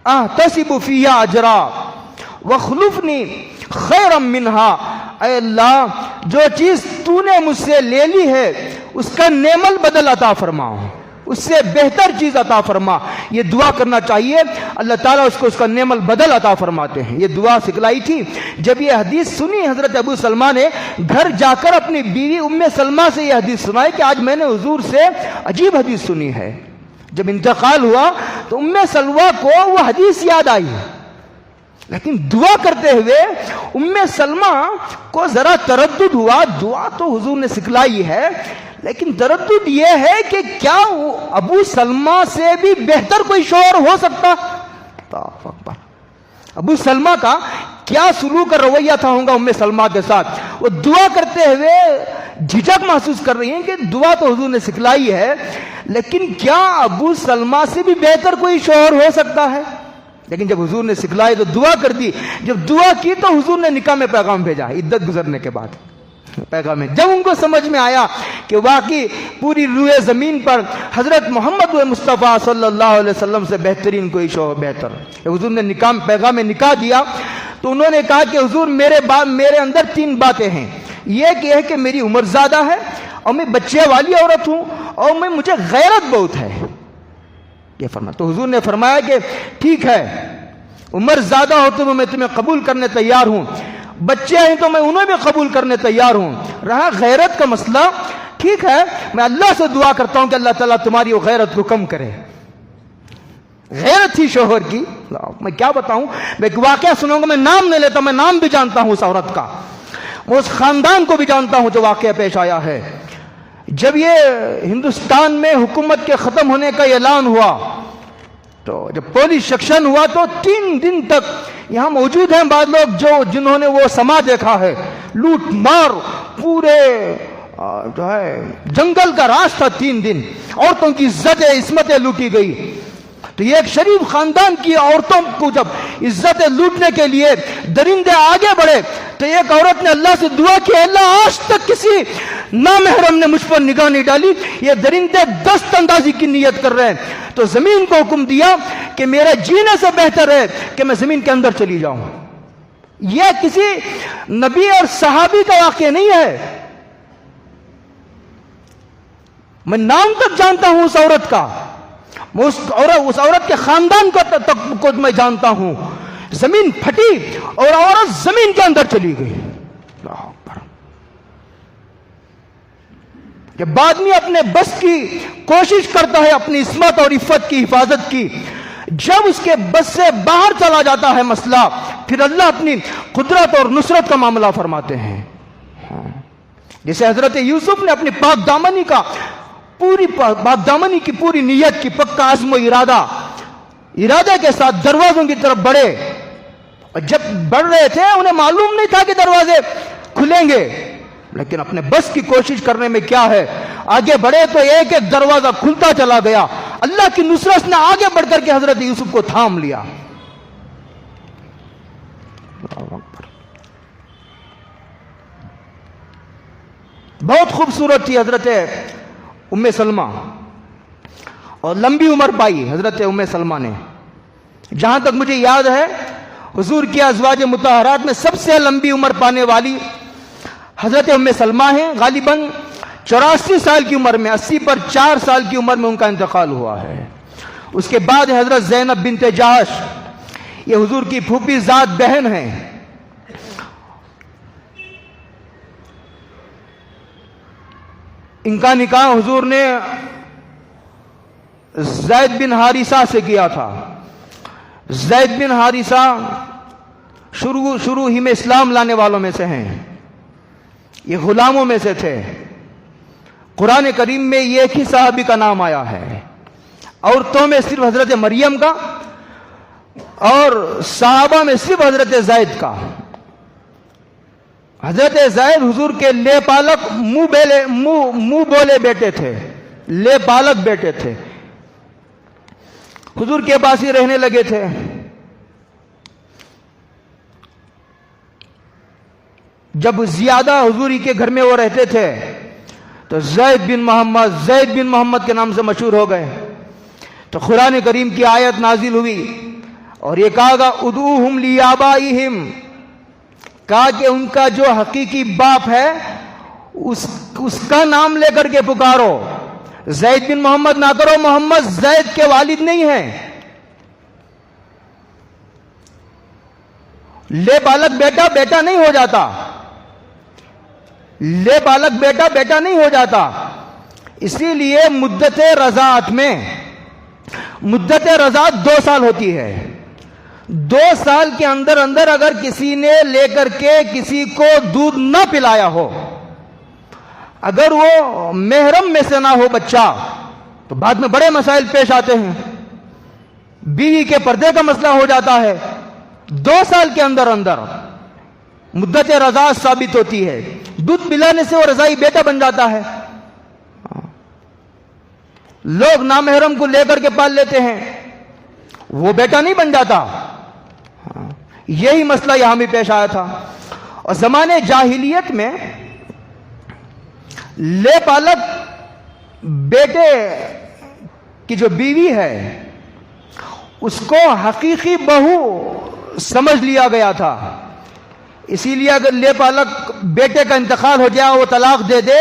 احتسب فیہا اجرا واخلفنی خیرا منہا، اے اللہ جو چیز تو نے مجھ سے لے لی ہے اس کا نعم البدل عطا فرما، اس سے بہتر چیز عطا فرما۔ یہ دعا کرنا چاہیے، اللہ تعالیٰ اس کو اس کا نعم البدل عطا فرماتے ہیں۔ یہ دعا سکھلائی تھی۔ جب یہ حدیث سنی حضرت ابو سلمہ نے گھر جا کر اپنی بیوی ام سلمہ سے یہ حدیث سنائی کہ آج میں نے حضور سے عجیب حدیث سنی ہے۔ جب انتقال ہوا تو ام سلمہ کو وہ حدیث یاد آئی، لیکن دعا کرتے ہوئے ام سلمہ کو ذرا تردد ہوا۔ دعا تو حضور نے سکھلائی ہے، لیکن تردد یہ ہے کہ کیا ابو سلمہ سے بھی بہتر کوئی شوہر ہو سکتا؟ ابو سلمہ کا کیا سلوک اور رویہ تھا ہوگا ام سلمہ کے ساتھ؟ وہ دعا کرتے ہوئے جھجک محسوس کر رہی ہیں کہ دعا تو حضور نے سکھلائی ہے، لیکن کیا ابو سلمہ سے بھی بہتر کوئی شوہر ہو سکتا ہے؟ لیکن جب حضور نے سکھلائی تو دعا کر دی۔ جب دعا کی تو حضور نے نکاح میں پیغام بھیجا، عدت گزرنے کے بعد پیغام ہے۔ جب ان کو سمجھ میں آیا کہ واقعی پوری روئے زمین پر حضرت محمد مصطفیٰ صلی اللہ علیہ وسلم سے بہترین کوئی شوہر بہتر، حضور نے پیغام نکاح دیا تو انہوں نے کہا کہ حضور میرے اندر تین باتیں ہیں، یہ کہ ہے کہ میری عمر زیادہ ہے اور میں بچے والی عورت ہوں اور مجھے غیرت بہت ہے، یہ فرمایا۔ تو حضور نے فرمایا کہ ٹھیک ہے، عمر زیادہ ہو تو میں تمہیں قبول کرنے تیار ہوں، بچے ہیں تو میں انہیں بھی قبول کرنے تیار ہوں، رہا غیرت کا مسئلہ، ٹھیک ہے میں اللہ سے دعا کرتا ہوں کہ اللہ تعالیٰ تمہاری وہ غیرت کو کم کرے۔ غیرت تھی شوہر کی، میں کیا بتاؤں، میں ایک واقعہ سنوں گا، میں نام نہیں لیتا، میں نام بھی جانتا ہوں اس عورت کا، میں اس خاندان کو بھی جانتا ہوں جو واقعہ پیش آیا ہے۔ جب یہ ہندوستان میں حکومت کے ختم ہونے کا اعلان ہوا تو جب پولیس سیکشن ہوا تو 3 دن تک یہاں موجود ہیں بعض لوگ جنہوں نے وہ سما دیکھا ہے، لوٹ مار پورے جو ہے جنگل کا راج تھا، 3 دن عورتوں کی عزتیں عصمتیں لوٹی گئی۔ تو یہ ایک شریف خاندان کی عورتوں کو جب عزتیں لوٹنے کے لیے درندے آگے بڑھے تو ایک عورت نے اللہ سے دعا کی، اللہ آج تک کسی نامحرم نے مجھ پر نگاہ نہیں ڈالی، یہ درندے دست اندازی کی نیت کر رہے ہیں۔ تو زمین کو حکم دیا کہ میرے جینے سے بہتر ہے کہ میں زمین کے اندر چلی جاؤں۔ یہ کسی نبی اور صحابی کا واقعہ نہیں ہے، میں نام تک جانتا ہوں اس عورت کا، میں اس عورت کے خاندان کو میں جانتا ہوں. زمین پھٹی اور عورت زمین کے اندر چلی گئی. اللہ اکبر. جب آدمی اپنے بس کی کوشش کرتا ہے اپنی عصمت اور عفت کی حفاظت کی، جب اس کے بس سے باہر چلا جاتا ہے مسئلہ، پھر اللہ اپنی قدرت اور نصرت کا معاملہ فرماتے ہیں. جیسے حضرت یوسف نے اپنی پاک دامنی کی پوری نیت کی، پکا عزم و ارادے کے ساتھ دروازوں کی طرف بڑھے، اور جب بڑھ رہے تھے انہیں معلوم نہیں تھا کہ دروازے کھلیں گے، لیکن اپنے بس کی کوشش کرنے میں کیا ہے، آگے بڑھے تو ایک ایک دروازہ کھلتا چلا گیا. اللہ کی نصرت نے آگے بڑھ کر کے حضرت یوسف کو تھام لیا. بہت خوبصورت تھی حضرت ام سلمہ، اور لمبی عمر پائی حضرت ام سلمہ نے. جہاں تک مجھے یاد ہے حضور کی ازواج مطہرات میں سب سے لمبی عمر پانے والی حضرت ام سلمہ ہیں. غالباً 84 سال کی عمر میں، 80 پر 4 سال کی عمر میں ان کا انتقال ہوا ہے. اس کے بعد حضرت زینب بنت جحش، یہ حضور کی پھوپھی ذات بہن ہیں. ان کا نکاح حضور نے زید بن حارثہ سے کیا تھا. زید بن حارثہ شروع ہی میں اسلام لانے والوں میں سے ہیں، یہ غلاموں میں سے تھے. قرآن کریم میں یہ ایک ہی صحابی کا نام آیا ہے، عورتوں میں صرف حضرت مریم کا، اور صحابہ میں صرف حضرت زید کا. حضرت زید حضور کے لے پالک منہ بولے بیٹے تھے، لے پالک بیٹے تھے. حضور کے پاس ہی رہنے لگے تھے. جب زیادہ حضور ہی کے گھر میں وہ رہتے تھے تو زید بن محمد کے نام سے مشہور ہو گئے. تو قرآن کریم کی آیت نازل ہوئی اور یہ کہا گا ادعوہم لیابائہم، کہا کہ ان کا جو حقیقی باپ ہے اس کا نام لے کر کے پکارو. زید بن محمد نہ کرو، محمد زید کے والد نہیں ہیں. لے بالک بیٹا نہیں ہو جاتا، لے بالک بیٹا نہیں ہو جاتا. اسی لیے مدت رضاعت 2 سال ہوتی ہے. 2 سال کے اندر اگر کسی نے لے کر کے کسی کو دودھ نہ پلایا ہو، اگر وہ محرم میں سے نہ ہو بچہ، تو بعد میں بڑے مسائل پیش آتے ہیں. بیوی کے پردے کا مسئلہ ہو جاتا ہے. 2 سال کے اندر مدت رضاعت ثابت ہوتی ہے. دودھ پلانے سے وہ رضائی بیٹا بن جاتا ہے. لوگ نامحرم کو لے کر کے پال لیتے ہیں، وہ بیٹا نہیں بن جاتا. یہی مسئلہ یہاں بھی پیش آیا تھا. اور زمانے جاہلیت میں لے پالک بیٹے کی جو بیوی ہے اس کو حقیقی بہو سمجھ لیا گیا تھا. اسی لیے اگر لے پالک بیٹے کا انتقال ہو جائے، وہ طلاق دے دے،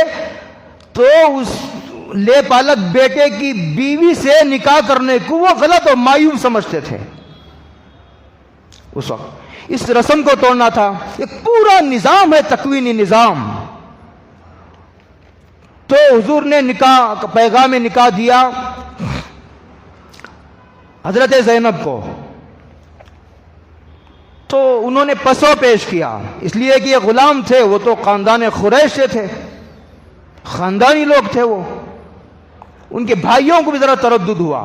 تو اس لے پالک بیٹے کی بیوی سے نکاح کرنے کو وہ غلط اور مایوب سمجھتے تھے. اس وقت اس رسم کو توڑنا تھا. ایک پورا نظام ہے، تکوینی نظام. تو حضور نے پیغام نکاح دیا حضرت زینب کو. تو انہوں نے پسو پیش کیا، اس لیے کہ یہ غلام تھے، وہ تو خاندان قریش سے تھے، خاندانی لوگ تھے. وہ ان کے بھائیوں کو بھی ذرا تردد ہوا.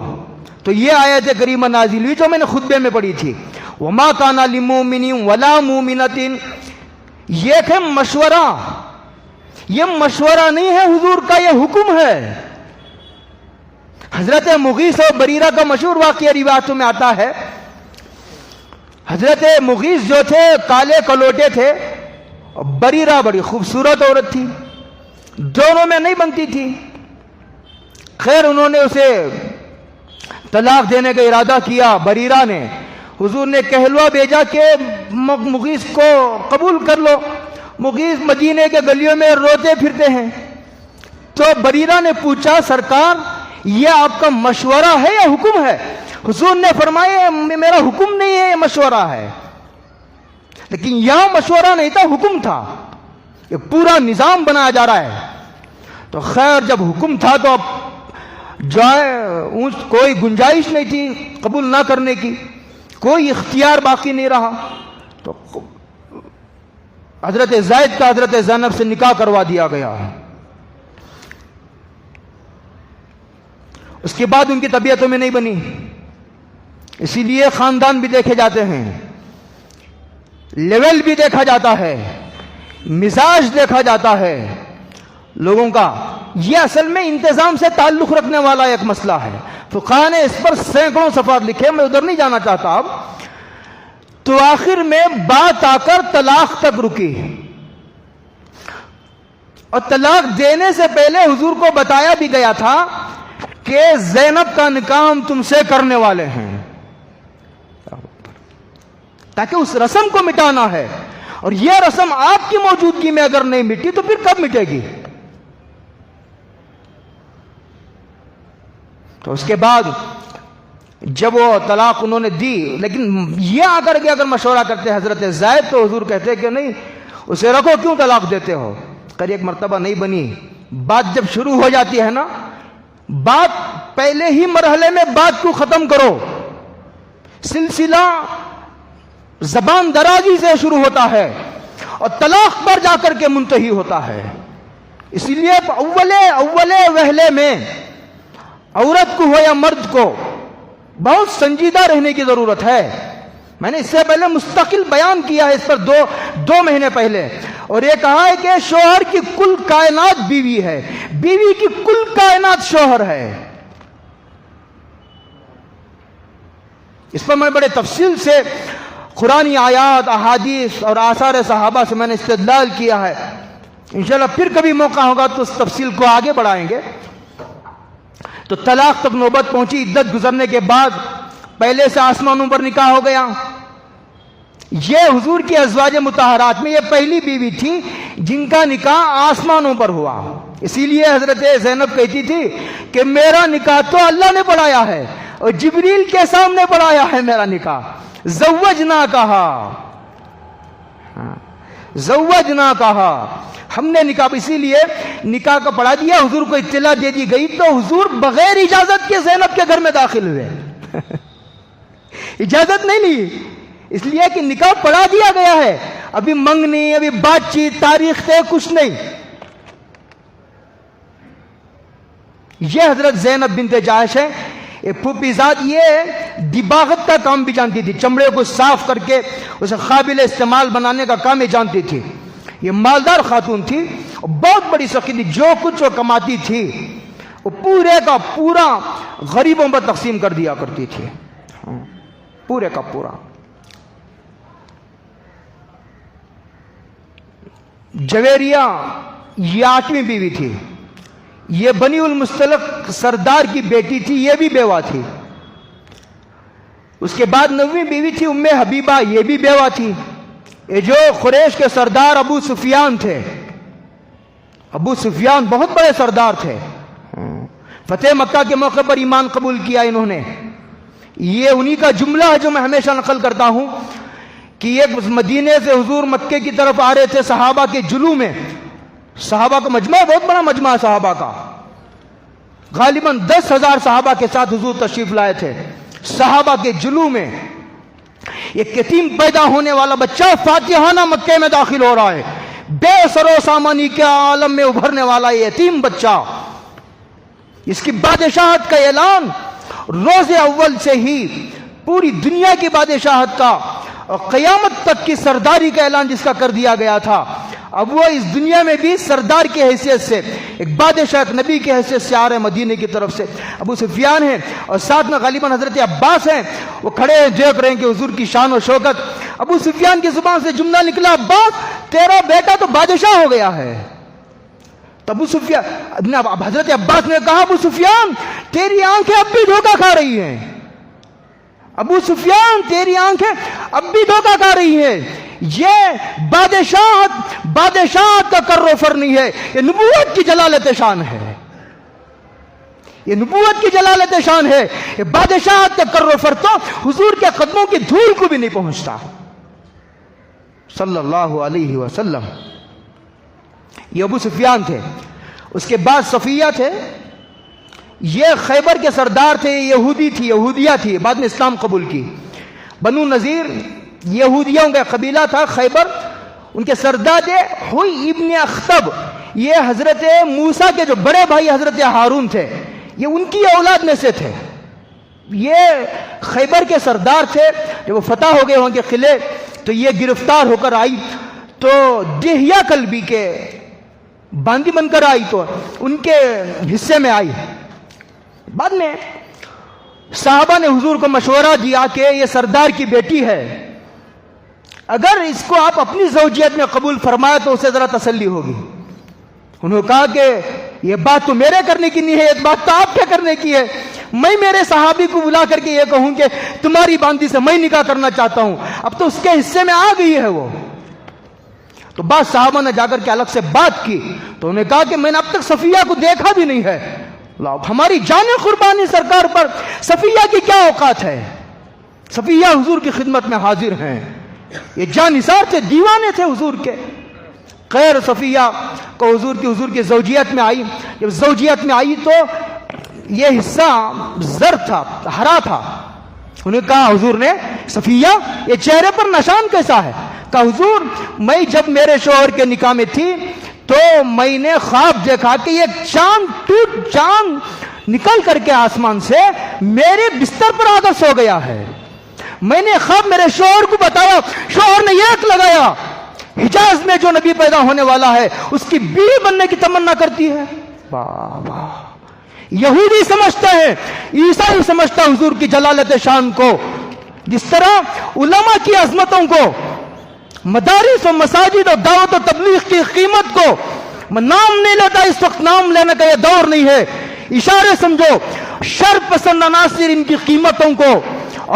تو یہ آیت کریمہ نازل ہوئی جو میں نے خطبے میں پڑھی تھی، وَمَا كَانَ لِمُؤْمِنٍ وَلَا مُؤْمِنَةٍ. یہ ہے مشورہ، یہ مشورہ نہیں ہے، حضور کا یہ حکم ہے. حضرت مغیث اور بریرہ کا مشہور واقعہ روایتوں میں آتا ہے. حضرت مغیث جو تھے کالے کلوٹے تھے، اور بریرہ بڑی خوبصورت عورت تھی، دونوں میں نہیں بنتی تھی. خیر انہوں نے اسے طلاق دینے کا ارادہ کیا. بریرہ نے، حضور نے کہلوا بھیجا کہ مغیث کو قبول کر لو. مغیث مدینے کے گلیوں میں روتے پھرتے ہیں. تو بریرہ نے پوچھا، سرکار یہ آپ کا مشورہ ہے یا حکم ہے؟ حضور نے فرمایا میرا حکم نہیں ہے، یہ مشورہ ہے. لیکن یہاں مشورہ نہیں تھا، حکم تھا. یہ پورا نظام بنایا جا رہا ہے. تو خیر جب حکم تھا تو اب جو ہے کوئی گنجائش نہیں تھی قبول نہ کرنے کی، کوئی اختیار باقی نہیں رہا. تو حضرت زید کا حضرت زینب سے نکاح کروا دیا گیا. اس کے بعد ان کی طبیعتوں میں نہیں بنی، اسی لیے خاندان بھی دیکھے جاتے ہیں، لیول بھی دیکھا جاتا ہے، مزاج دیکھا جاتا ہے لوگوں کا. یہ اصل میں انتظام سے تعلق رکھنے والا ایک مسئلہ ہے. فقہاء نے اس پر سینکڑوں صفحات لکھے، میں ادھر نہیں جانا چاہتا اب. تو آخر میں بات آ کر طلاق تک رکی، اور طلاق دینے سے پہلے حضور کو بتایا بھی گیا تھا کہ زینب کا نکاح ہم تم سے کرنے والے ہیں، تاکہ اس رسم کو مٹانا ہے. اور یہ رسم آپ کی موجودگی میں اگر نہیں مٹی تو پھر کب مٹے گی؟ تو اس کے بعد جب وہ طلاق انہوں نے دی، لیکن یہ آ کر کے اگر مشورہ کرتے حضرت زید تو حضور کہتے کہ نہیں، اسے رکھو، کیوں طلاق دیتے ہو؟ کر ایک مرتبہ نہیں بنی. بات جب شروع ہو جاتی ہے نا، بات پہلے ہی مرحلے میں بات کو ختم کرو. سلسلہ زبان درازی سے شروع ہوتا ہے اور طلاق پر جا کر کے منتہی ہوتا ہے. اسی لیے اولے وہلے میں عورت کو ہو یا مرد کو بہت سنجیدہ رہنے کی ضرورت ہے. میں نے اس سے پہلے مستقل بیان کیا ہے اس پر دو مہینے پہلے، اور یہ کہا ہے کہ شوہر کی کل کائنات بیوی ہے، بیوی کی کل کائنات شوہر ہے. اس پر میں بڑے تفصیل سے قرآنی آیات، احادیث اور آثار صحابہ سے میں نے استدلال کیا ہے. انشاءاللہ پھر کبھی موقع ہوگا تو اس تفصیل کو آگے بڑھائیں گے. تو طلاق تک نوبت پہنچی. عدت گزرنے کے بعد پہلے سے آسمانوں پر نکاح ہو گیا. یہ حضور کی ازواج مطہرات میں یہ پہلی بیوی تھی جن کا نکاح آسمانوں پر ہوا. اسی لیے حضرت زینب کہتی تھی کہ میرا نکاح تو اللہ نے پڑھایا ہے اور جبریل کے سامنے پڑھایا ہے میرا نکاح. زوجنا کہا ہم نے نکاح، اسی لیے نکاح کا پڑھا دیا. حضور کو اطلاع دے دی گئی تو حضور بغیر اجازت کے زینب کے گھر میں داخل ہوئے. اجازت نہیں لی، اس لیے کہ نکاح پڑھا دیا گیا ہے. ابھی منگنی، ابھی بات چیت، تاریخ طے کچھ نہیں. یہ حضرت زینب بنت جاش ہے. پھوپھی ذات یہ دباغت کا کام بھی جانتی تھی، چمڑے کو صاف کر کے اسے قابل استعمال بنانے کا کام ہی جانتی تھی. یہ مالدار خاتون تھی، بہت بڑی سخی تھی. جو کچھ وہ کماتی تھی وہ پورے کا پورا غریبوں پر تقسیم کر دیا کرتی تھی، پورے کا پورا. جویریہ یہ 8ویں بیوی تھی. یہ بنی المستلق سردار کی بیٹی تھی، یہ بھی بیوہ تھی. اس کے بعد 9ویں بیوی تھی ام حبیبہ، یہ بھی بیوہ تھی. یہ جو قریش کے سردار ابو سفیان تھے، ابو سفیان بہت بڑے سردار تھے. فتح مکہ کے موقع پر ایمان قبول کیا انہوں نے. یہ انہی کا جملہ ہے جو میں ہمیشہ نقل کرتا ہوں کہ یہ مدینے سے حضور مکے کی طرف آ رہے تھے صحابہ کے جلوہ میں. صحابہ کا مجمع بہت بڑا مجمع ہے صحابہ کا، غالباً 10,000 صحابہ کے ساتھ حضور تشریف لائے تھے. صحابہ کے جلوہ میں ایک یتیم پیدا ہونے والا بچہ فاتحانہ مکے میں داخل ہو رہا ہے. بے سر و سامانی کے عالم میں ابھرنے والا یہ یتیم بچہ، اس کی بادشاہت کا اعلان روز اول سے ہی پوری دنیا کی بادشاہت کا اور قیامت تک کی سرداری کا اعلان جس کا کر دیا گیا تھا. اب وہ اس دنیا میں بھی سردار کی حیثیت سے، ایک بادشاہ، ایک نبی کی حیثیت سے آ رہے ہیں مدینے کی طرف سے. ابو سفیان ہیں اور ساتھ میں غالباً حضرت عباس ہیں. وہ کھڑے ہیں، دیکھ رہے ہیں کہ حضور کی شان و شوکت. ابو سفیان کی زبان سے جملہ نکلا، عباس تیرا بیٹا تو بادشاہ ہو گیا ہے. تو ابو سفیان، حضرت عباس نے کہا ابو سفیان تیری آنکھیں اب بھی دھوکہ کھا رہی ہیں. ابو سفیان تیری آنکھیں اب بھی دھوکہ کھا رہی ہیں. یہ بادشاہت کا کر و فر نہیں ہے، یہ نبوت کی جلالت شان ہے. یہ نبوت کی جلالت شان ہے. یہ بادشاہت کا کر و فرتو حضور کے قدموں کی دھول کو بھی نہیں پہنچتا صلی اللہ علیہ وسلم. یہ ابو سفیان تھے. اس کے بعد صفیہ تھے. یہ خیبر کے سردار تھے. یہودی تھی, یہودیہ تھی, بعد میں اسلام قبول کی. بنو نذیر یہودیوں کا قبیلہ تھا. خیبر ان کے سردار ہوئی ابن اخطب. یہ حضرت موسیٰ کے جو بڑے بھائی حضرت ہارون تھے, یہ ان کی اولاد میں سے تھے. یہ خیبر کے سردار تھے. جب وہ فتح ہو گئے وہاں کے قلعے تو یہ گرفتار ہو کر آئی تو دہیا کلبی کے باندی بن کر آئی تو ان کے حصے میں آئی. بعد میں صحابہ نے حضور کو مشورہ دیا کہ یہ سردار کی بیٹی ہے, اگر اس کو آپ اپنی زوجیت میں قبول فرمائے تو اسے ذرا تسلی ہوگی. انہوں نے کہا کہ یہ بات تو میرے کرنے کی نہیں ہے, یہ بات تو آپ کے کرنے کی ہے. میں میرے صحابی کو بلا کر کے یہ کہوں کہ تمہاری باندی سے میں نکاح کرنا چاہتا ہوں, اب تو اس کے حصے میں آ گئی ہے وہ. تو بعض صحابہ نے جا کر کے الگ سے بات کی تو انہوں نے کہا کہ میں نے اب تک صفیہ کو دیکھا بھی نہیں ہے. ہماری جان قربانی سرکار پر صفیہ کی کیا اوقات ہے. صفیہ حضور کی خدمت میں حاضر ہیں. یہ جان نثار تھے, دیوانے تھے حضور کے. خیر صفیہ کو حضور کی زوجیت میں آئی. جب زوجیت میں آئی تو یہ حصہ زر تھا, ہرا تھا. انہوں نے کہا حضور نے, صفیہ یہ چہرے پر نشان کیسا ہے؟ کہا حضور میں جب میرے شوہر کے نکاح میں تھی تو میں نے خواب دیکھا کہ یہ چاند نکل کر کے آسمان سے میرے بستر پر آ کر سو گیا ہے. میں نے خواب میرے شوہر کو بتایا, شوہر نے ایک لگایا, حجاز میں جو نبی پیدا ہونے والا ہے اس کی بیوی بننے کی تمنا کرتی ہے. واہ واہ. یہودی سمجھتے ہیں, عیسائی سمجھتا حضور کی جلالت شان کو. جس طرح علماء کی عظمتوں کو, مدارس و مساجد اور دعوت و تبلیغ کی قیمت کو, میں نام نہیں لیتا اس وقت, نام لینے کا یہ دور نہیں ہے, اشارے سمجھو. شر پسند عناصر ان کی قیمتوں کو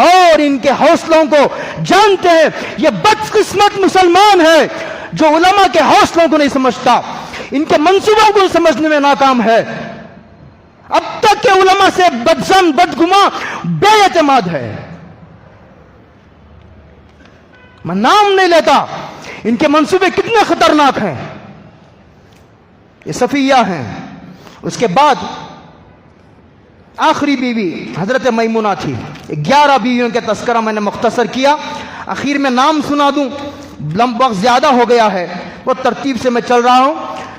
اور ان کے حوصلوں کو جانتے ہیں. یہ بدقسمت مسلمان ہے جو علماء کے حوصلوں کو نہیں سمجھتا, ان کے منصوبوں کو سمجھنے میں ناکام ہے. اب تک کے علماء سے بدظن, بدگماں, بے اعتماد ہے. میں نام نہیں لیتا, ان کے منصوبے کتنے خطرناک ہیں. یہ صفیہ ہیں. اس کے بعد آخری بیوی حضرت میمونہ تھی. 11 بیویوں کے تذکرہ میں نے مختصر کیا, آخر میں نام سنا دوں, وقت زیادہ ہو گیا ہے, وہ ترتیب سے میں چل رہا ہوں.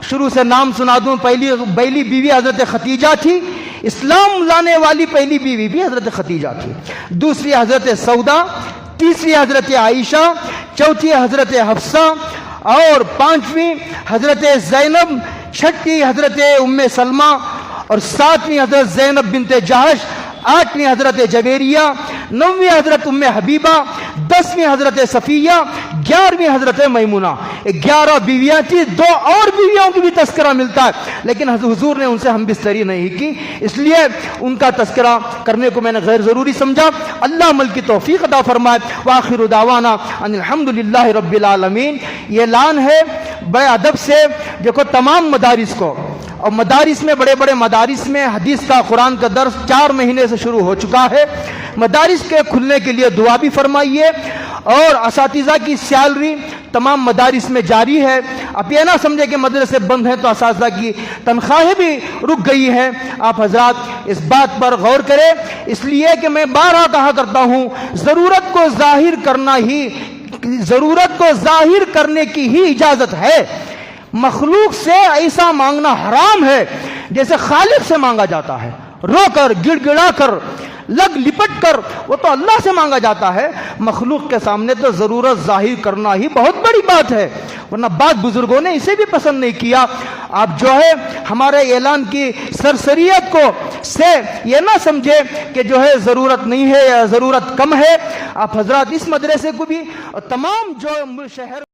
شروع سے نام سنا دوں. پہلی بیوی حضرت ختیجہ تھی. اسلام لانے والی پہلی بیوی بھی حضرت ختیجہ تھی. دوسری حضرت سودا, تیسری حضرت عائشہ, چوتھی حضرت حفصہ, اور پانچویں حضرت زینب, چھٹی حضرت ام سلمہ, اور ساتویں حضرت زینب بنت جہش, آٹھویں حضرت جویریہ, نویں حضرت ام حبیبہ, 10ویں حضرت صفیہ, 11ویں حضرت میمونہ. 11 بیویاں تھی. 2 اور بیویوں کی بھی تذکرہ ملتا ہے لیکن حضور نے ان سے ہم بستری نہیں کی, اس لیے ان کا تذکرہ کرنے کو میں نے غیر ضروری سمجھا. اللہ عمل کی توفیق عطا فرمائے. وآخر دعوانا ان الحمدللہ رب العالمین. یہ اعلان ہے بے ادب سے, دیکھو تمام مدارس کو, اور مدارس میں بڑے بڑے مدارس میں حدیث کا, قرآن کا درس 4 مہینے سے شروع ہو چکا ہے. مدارس کے کھلنے کے لیے دعا بھی فرمائیے, اور اساتذہ کی سیلری تمام مدارس میں جاری ہے. آپ یہ نہ سمجھے کہ مدرسے بند ہیں تو اساتذہ کی تنخواہیں بھی رک گئی ہیں. آپ حضرات اس بات پر غور کریں, اس لیے کہ میں بارہا کہا کرتا ہوں, ضرورت کو ظاہر کرنے کی ہی اجازت ہے. مخلوق سے ایسا مانگنا حرام ہے جیسے خالق سے مانگا جاتا ہے. رو کر, گڑ گڑا کر, لگ لپٹ کر, وہ تو اللہ سے مانگا جاتا ہے. مخلوق کے سامنے تو ضرورت ظاہر کرنا ہی بہت بڑی بات ہے, ورنہ بعض بزرگوں نے اسے بھی پسند نہیں کیا. آپ جو ہے ہمارے اعلان کی سرسریت کو سے یہ نہ سمجھے کہ جو ہے ضرورت نہیں ہے یا ضرورت کم ہے. آپ حضرات اس مدرسے کو بھی اور تمام جو شہر